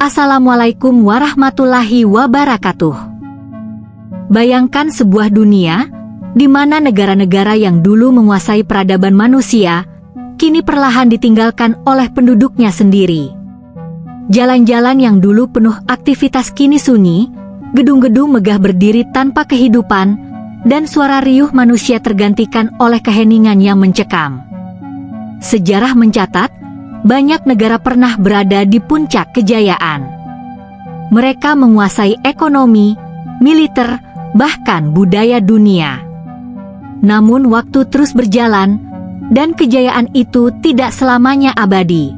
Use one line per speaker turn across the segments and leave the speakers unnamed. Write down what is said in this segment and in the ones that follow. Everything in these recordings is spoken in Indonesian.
Assalamualaikum warahmatullahi wabarakatuh. Bayangkan sebuah dunia di mana negara-negara yang dulu menguasai peradaban manusia kini perlahan ditinggalkan oleh penduduknya sendiri. Jalan-jalan yang dulu penuh aktivitas kini sunyi, gedung-gedung megah berdiri tanpa kehidupan, dan suara riuh manusia tergantikan oleh keheningan yang mencekam. Sejarah mencatat, banyak negara pernah berada di puncak kejayaan. Mereka menguasai ekonomi, militer, bahkan budaya dunia. Namun waktu terus berjalan, dan kejayaan itu tidak selamanya abadi.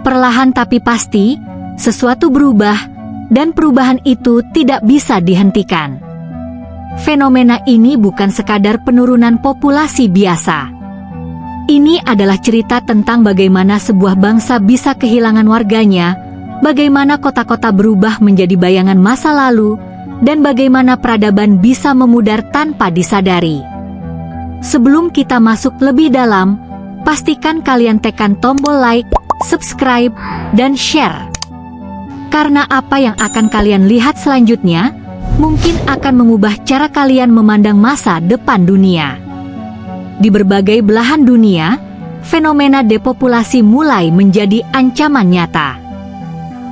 Perlahan tapi pasti, sesuatu berubah, dan perubahan itu tidak bisa dihentikan. Fenomena ini bukan sekadar penurunan populasi biasa. Ini adalah cerita tentang bagaimana sebuah bangsa bisa kehilangan warganya, bagaimana kota-kota berubah menjadi bayangan masa lalu, dan bagaimana peradaban bisa memudar tanpa disadari. Sebelum kita masuk lebih dalam, pastikan kalian tekan tombol like, subscribe, dan share. Karena apa yang akan kalian lihat selanjutnya, mungkin akan mengubah cara kalian memandang masa depan dunia. Di berbagai belahan dunia, fenomena depopulasi mulai menjadi ancaman nyata.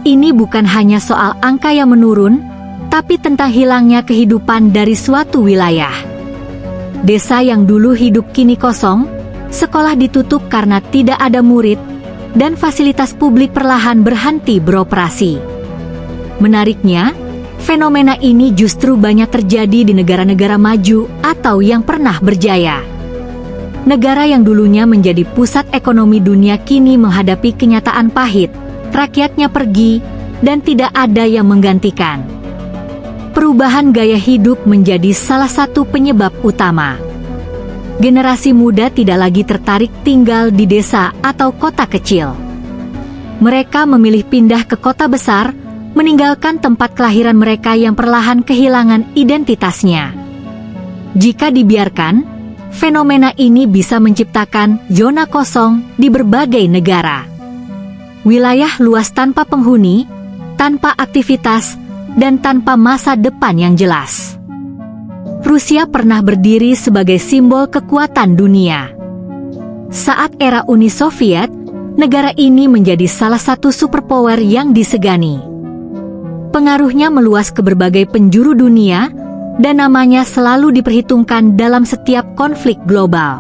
Ini bukan hanya soal angka yang menurun, tapi tentang hilangnya kehidupan dari suatu wilayah. Desa yang dulu hidup kini kosong, sekolah ditutup karena tidak ada murid, dan fasilitas publik perlahan berhenti beroperasi. Menariknya, fenomena ini justru banyak terjadi di negara-negara maju atau yang pernah berjaya. Negara yang dulunya menjadi pusat ekonomi dunia kini menghadapi kenyataan pahit, rakyatnya pergi, dan tidak ada yang menggantikan. Perubahan gaya hidup menjadi salah satu penyebab utama. Generasi muda tidak lagi tertarik tinggal di desa atau kota kecil. Mereka memilih pindah ke kota besar, meninggalkan tempat kelahiran mereka yang perlahan kehilangan identitasnya. Jika dibiarkan, fenomena ini bisa menciptakan zona kosong di berbagai negara. Wilayah luas tanpa penghuni, tanpa aktivitas, dan tanpa masa depan yang jelas. Rusia pernah berdiri sebagai simbol kekuatan dunia. Saat era Uni Soviet, negara ini menjadi salah satu superpower yang disegani. Pengaruhnya meluas ke berbagai penjuru dunia, dan namanya selalu diperhitungkan dalam setiap konflik global.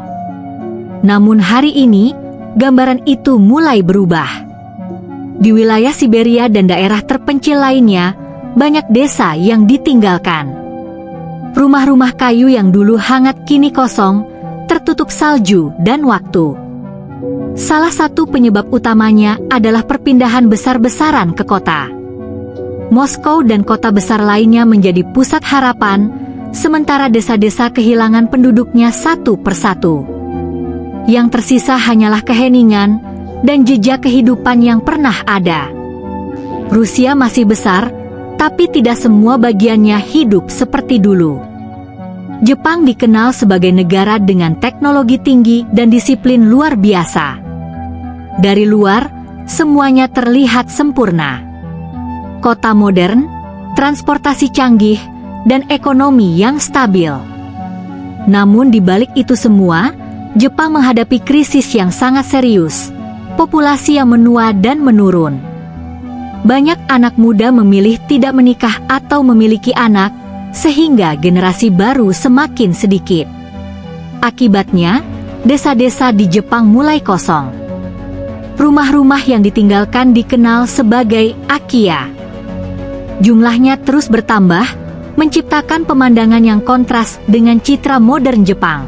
Namun hari ini, gambaran itu mulai berubah. Di wilayah Siberia dan daerah terpencil lainnya, banyak desa yang ditinggalkan. Rumah-rumah kayu yang dulu hangat kini kosong, tertutup salju dan waktu. Salah satu penyebab utamanya adalah perpindahan besar-besaran ke kota. Moskow dan kota besar lainnya menjadi pusat harapan, sementara desa-desa kehilangan penduduknya satu persatu. Yang tersisa hanyalah keheningan dan jejak kehidupan yang pernah ada. Rusia masih besar, tapi tidak semua bagiannya hidup seperti dulu. Jepang dikenal sebagai negara dengan teknologi tinggi dan disiplin luar biasa. Dari luar, semuanya terlihat sempurna. Kota modern, transportasi canggih, dan ekonomi yang stabil. Namun di balik itu semua, Jepang menghadapi krisis yang sangat serius, populasi yang menua dan menurun. Banyak anak muda memilih tidak menikah atau memiliki anak, sehingga generasi baru semakin sedikit. Akibatnya, desa-desa di Jepang mulai kosong. Rumah-rumah yang ditinggalkan dikenal sebagai akiya. Jumlahnya terus bertambah, menciptakan pemandangan yang kontras dengan citra modern Jepang.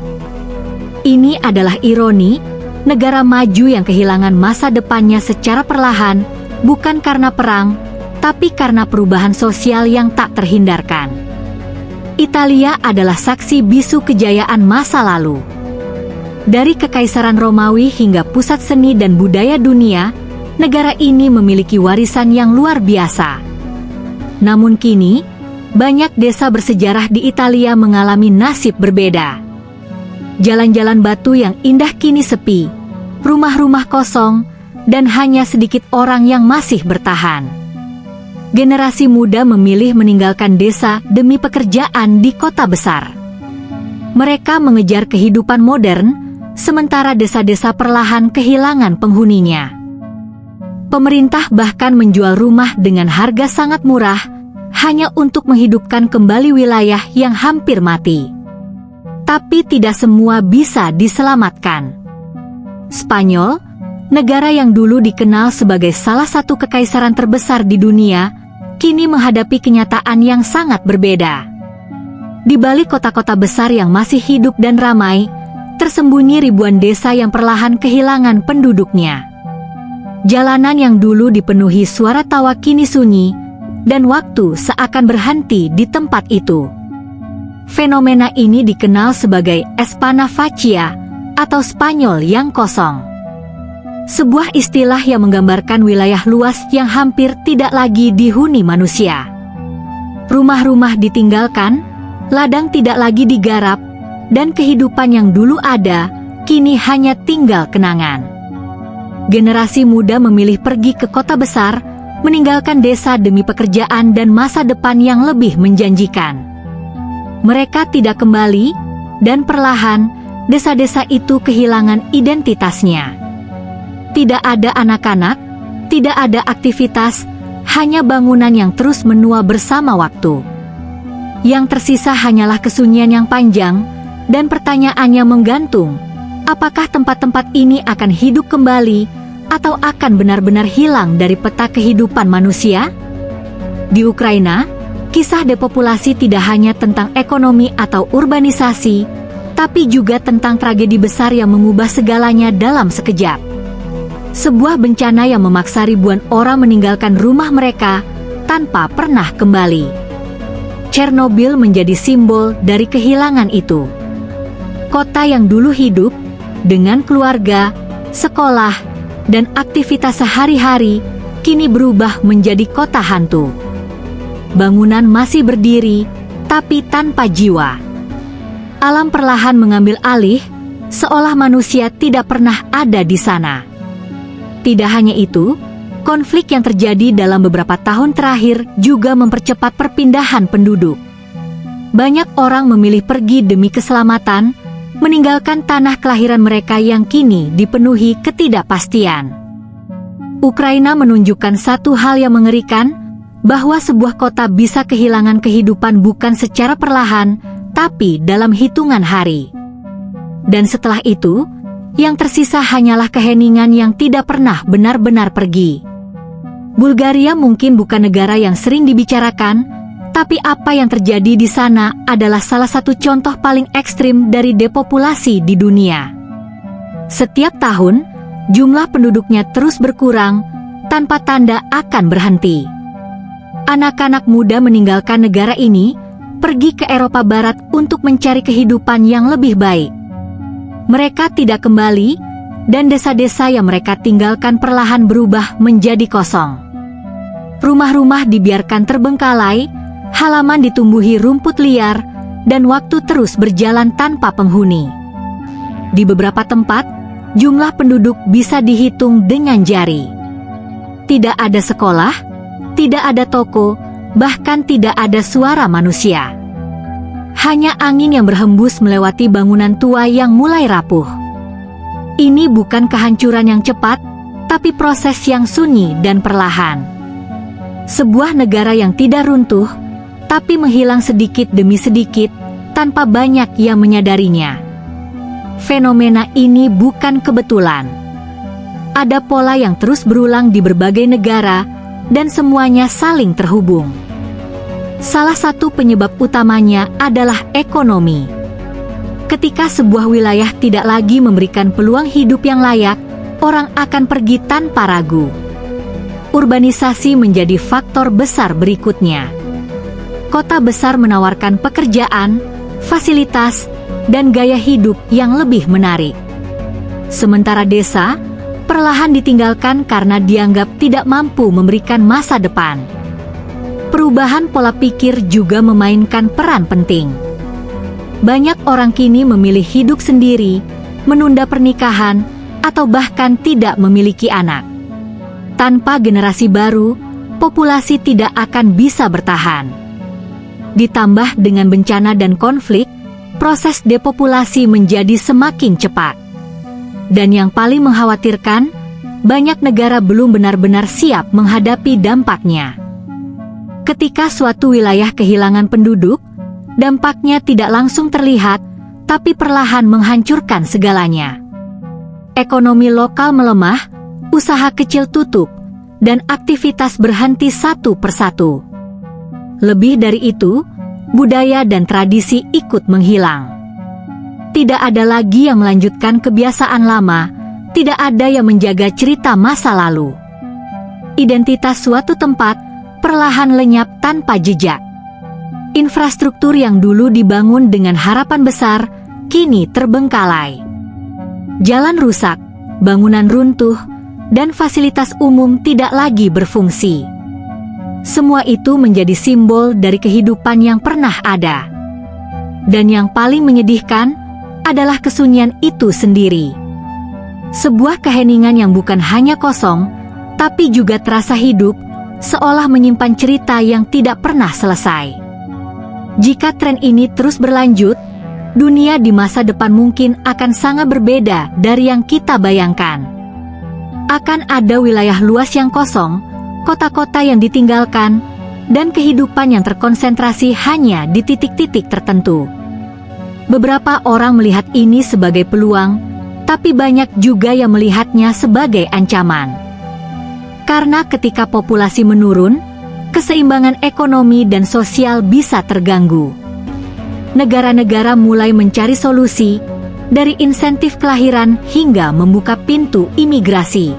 Ini adalah ironi, negara maju yang kehilangan masa depannya secara perlahan, bukan karena perang, tapi karena perubahan sosial yang tak terhindarkan. Italia adalah saksi bisu kejayaan masa lalu. Dari Kekaisaran Romawi hingga pusat seni dan budaya dunia, negara ini memiliki warisan yang luar biasa. Namun kini, banyak desa bersejarah di Italia mengalami nasib berbeda. Jalan-jalan batu yang indah kini sepi, rumah-rumah kosong, dan hanya sedikit orang yang masih bertahan. Generasi muda memilih meninggalkan desa demi pekerjaan di kota besar. Mereka mengejar kehidupan modern, sementara desa-desa perlahan kehilangan penghuninya. Pemerintah bahkan menjual rumah dengan harga sangat murah, hanya untuk menghidupkan kembali wilayah yang hampir mati. Tapi tidak semua bisa diselamatkan. Spanyol, negara yang dulu dikenal sebagai salah satu kekaisaran terbesar di dunia, kini menghadapi kenyataan yang sangat berbeda. Di balik kota-kota besar yang masih hidup dan ramai, tersembunyi ribuan desa yang perlahan kehilangan penduduknya. Jalanan yang dulu dipenuhi suara tawa kini sunyi, dan waktu seakan berhenti di tempat itu. Fenomena ini dikenal sebagai Espana Vacía atau Spanyol yang kosong. Sebuah istilah yang menggambarkan wilayah luas yang hampir tidak lagi dihuni manusia. Rumah-rumah ditinggalkan, ladang tidak lagi digarap, dan kehidupan yang dulu ada, kini hanya tinggal kenangan. Generasi muda memilih pergi ke kota besar, meninggalkan desa demi pekerjaan dan masa depan yang lebih menjanjikan. Mereka tidak kembali, dan perlahan, desa-desa itu kehilangan identitasnya. Tidak ada anak-anak, tidak ada aktivitas, hanya bangunan yang terus menua bersama waktu. Yang tersisa hanyalah kesunyian yang panjang, dan pertanyaannya menggantung, apakah tempat-tempat ini akan hidup kembali, atau akan benar-benar hilang dari peta kehidupan manusia? Di Ukraina, kisah depopulasi tidak hanya tentang ekonomi atau urbanisasi, tapi juga tentang tragedi besar yang mengubah segalanya dalam sekejap. Sebuah bencana yang memaksa ribuan orang meninggalkan rumah mereka tanpa pernah kembali. Chernobyl menjadi simbol dari kehilangan itu. Kota yang dulu hidup dengan keluarga, sekolah, dan aktivitas sehari-hari, kini berubah menjadi kota hantu. Bangunan masih berdiri, tapi tanpa jiwa. Alam perlahan mengambil alih, seolah manusia tidak pernah ada di sana. Tidak hanya itu, konflik yang terjadi dalam beberapa tahun terakhir juga mempercepat perpindahan penduduk. Banyak orang memilih pergi demi keselamatan, meninggalkan tanah kelahiran mereka yang kini dipenuhi ketidakpastian. Ukraina menunjukkan satu hal yang mengerikan, bahwa sebuah kota bisa kehilangan kehidupan bukan secara perlahan, tapi dalam hitungan hari. Dan setelah itu, yang tersisa hanyalah keheningan yang tidak pernah benar-benar pergi. Bulgaria mungkin bukan negara yang sering dibicarakan, tapi apa yang terjadi di sana adalah salah satu contoh paling ekstrim dari depopulasi di dunia. Setiap tahun, jumlah penduduknya terus berkurang, tanpa tanda akan berhenti. Anak-anak muda meninggalkan negara ini, pergi ke Eropa Barat untuk mencari kehidupan yang lebih baik. Mereka tidak kembali, dan desa-desa yang mereka tinggalkan perlahan berubah menjadi kosong. Rumah-rumah dibiarkan terbengkalai, halaman ditumbuhi rumput liar, dan waktu terus berjalan tanpa penghuni. Di beberapa tempat, jumlah penduduk bisa dihitung dengan jari. Tidak ada sekolah, tidak ada toko, bahkan tidak ada suara manusia. Hanya angin yang berhembus melewati bangunan tua yang mulai rapuh. Ini bukan kehancuran yang cepat, tapi proses yang sunyi dan perlahan. Sebuah negara yang tidak runtuh, tapi menghilang sedikit demi sedikit, tanpa banyak yang menyadarinya. Fenomena ini bukan kebetulan. Ada pola yang terus berulang di berbagai negara, dan semuanya saling terhubung. Salah satu penyebab utamanya adalah ekonomi. Ketika sebuah wilayah tidak lagi memberikan peluang hidup yang layak, orang akan pergi tanpa ragu. Urbanisasi menjadi faktor besar berikutnya. Kota besar menawarkan pekerjaan, fasilitas, dan gaya hidup yang lebih menarik. Sementara desa, perlahan ditinggalkan karena dianggap tidak mampu memberikan masa depan. Perubahan pola pikir juga memainkan peran penting. Banyak orang kini memilih hidup sendiri, menunda pernikahan, atau bahkan tidak memiliki anak. Tanpa generasi baru, populasi tidak akan bisa bertahan. Ditambah dengan bencana dan konflik, proses depopulasi menjadi semakin cepat. Dan yang paling mengkhawatirkan, banyak negara belum benar-benar siap menghadapi dampaknya. Ketika suatu wilayah kehilangan penduduk, dampaknya tidak langsung terlihat, tapi perlahan menghancurkan segalanya. Ekonomi lokal melemah, usaha kecil tutup, dan aktivitas berhenti satu persatu. Lebih dari itu, budaya dan tradisi ikut menghilang. Tidak ada lagi yang melanjutkan kebiasaan lama, tidak ada yang menjaga cerita masa lalu. Identitas suatu tempat perlahan lenyap tanpa jejak. Infrastruktur yang dulu dibangun dengan harapan besar, kini terbengkalai. Jalan rusak, bangunan runtuh, dan fasilitas umum tidak lagi berfungsi. Semua itu menjadi simbol dari kehidupan yang pernah ada. Dan yang paling menyedihkan adalah kesunyian itu sendiri. Sebuah keheningan yang bukan hanya kosong, tapi juga terasa hidup, seolah menyimpan cerita yang tidak pernah selesai. Jika tren ini terus berlanjut, dunia di masa depan mungkin akan sangat berbeda dari yang kita bayangkan. Akan ada wilayah luas yang kosong, kota-kota yang ditinggalkan, dan kehidupan yang terkonsentrasi hanya di titik-titik tertentu. Beberapa orang melihat ini sebagai peluang, tapi banyak juga yang melihatnya sebagai ancaman. Karena ketika populasi menurun, keseimbangan ekonomi dan sosial bisa terganggu. Negara-negara mulai mencari solusi, dari insentif kelahiran hingga membuka pintu imigrasi.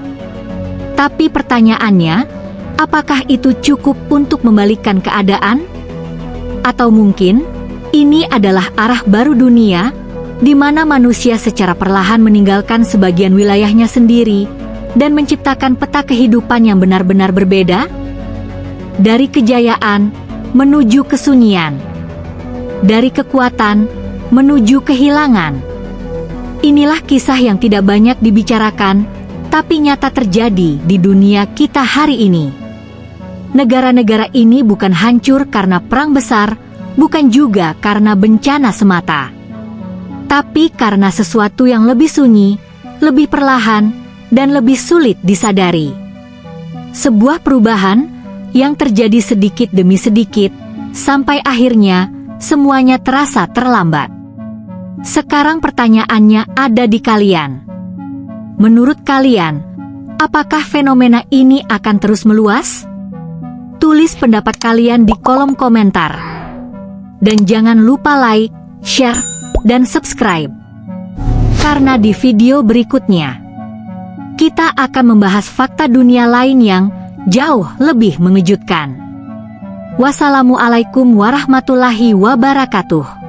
Tapi pertanyaannya, apakah itu cukup untuk membalikkan keadaan? Atau mungkin, ini adalah arah baru dunia, di mana manusia secara perlahan meninggalkan sebagian wilayahnya sendiri, dan menciptakan peta kehidupan yang benar-benar berbeda? Dari kejayaan, menuju kesunyian. Dari kekuatan, menuju kehilangan. Inilah kisah yang tidak banyak dibicarakan, tapi nyata terjadi di dunia kita hari ini. Negara-negara ini bukan hancur karena perang besar, bukan juga karena bencana semata. Tapi karena sesuatu yang lebih sunyi, lebih perlahan, dan lebih sulit disadari. Sebuah perubahan yang terjadi sedikit demi sedikit, sampai akhirnya semuanya terasa terlambat. Sekarang pertanyaannya ada di kalian. Menurut kalian, apakah fenomena ini akan terus meluas? Tulis pendapat kalian di kolom komentar. Dan jangan lupa like, share, dan subscribe. Karena di video berikutnya, kita akan membahas fakta dunia lain yang jauh lebih mengejutkan. Wassalamualaikum warahmatullahi wabarakatuh.